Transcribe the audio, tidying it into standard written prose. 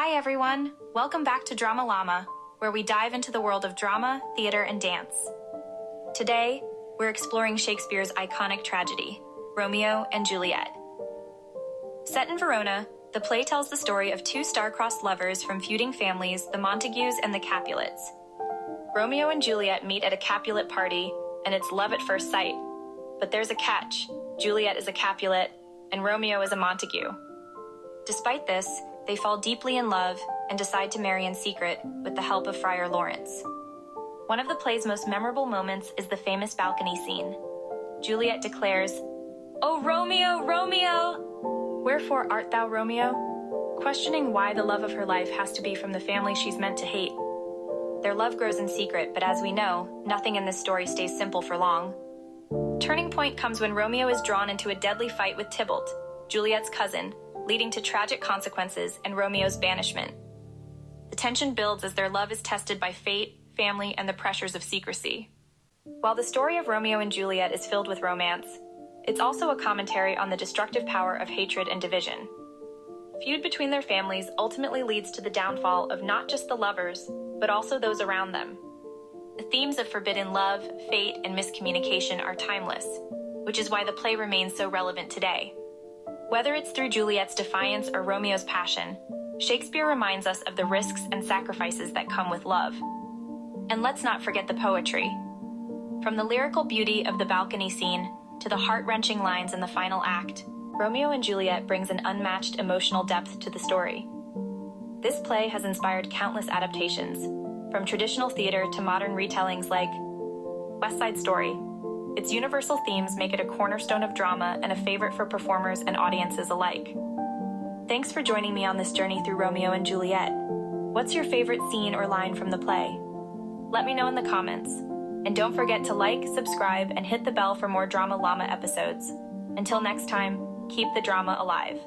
Hi everyone! Welcome back to Drama Llama, where we dive into the world of drama, theater, and dance. Today, we're exploring Shakespeare's iconic tragedy, Romeo and Juliet. Set in Verona, the play tells the story of two star-crossed lovers from feuding families, the Montagues and the Capulets. Romeo and Juliet meet at a Capulet party, and it's love at first sight. But there's a catch. Juliet is a Capulet, and Romeo is a Montague. Despite this, they fall deeply in love and decide to marry in secret with the help of Friar Lawrence. One of the play's most memorable moments is the famous balcony scene. Juliet declares, "O Romeo, Romeo! Wherefore art thou, Romeo?" questioning why the love of her life has to be from the family she's meant to hate. Their love grows in secret, but as we know, nothing in this story stays simple for long. Turning point comes when Romeo is drawn into a deadly fight with Tybalt, Juliet's cousin, leading to tragic consequences and Romeo's banishment. The tension builds as their love is tested by fate, family, and the pressures of secrecy. While the story of Romeo and Juliet is filled with romance, it's also a commentary on the destructive power of hatred and division. Feud between their families ultimately leads to the downfall of not just the lovers, but also those around them. The themes of forbidden love, fate, and miscommunication are timeless, which is why the play remains so relevant today. Whether it's through Juliet's defiance or Romeo's passion, Shakespeare reminds us of the risks and sacrifices that come with love. And let's not forget the poetry. From the lyrical beauty of the balcony scene to the heart-wrenching lines in the final act, Romeo and Juliet brings an unmatched emotional depth to the story. This play has inspired countless adaptations, from traditional theater to modern retellings like West Side Story. Its universal themes make it a cornerstone of drama and a favorite for performers and audiences alike. Thanks for joining me on this journey through Romeo and Juliet. What's your favorite scene or line from the play? Let me know in the comments. And don't forget to like, subscribe, and hit the bell for more Drama Llama episodes. Until next time, keep the drama alive.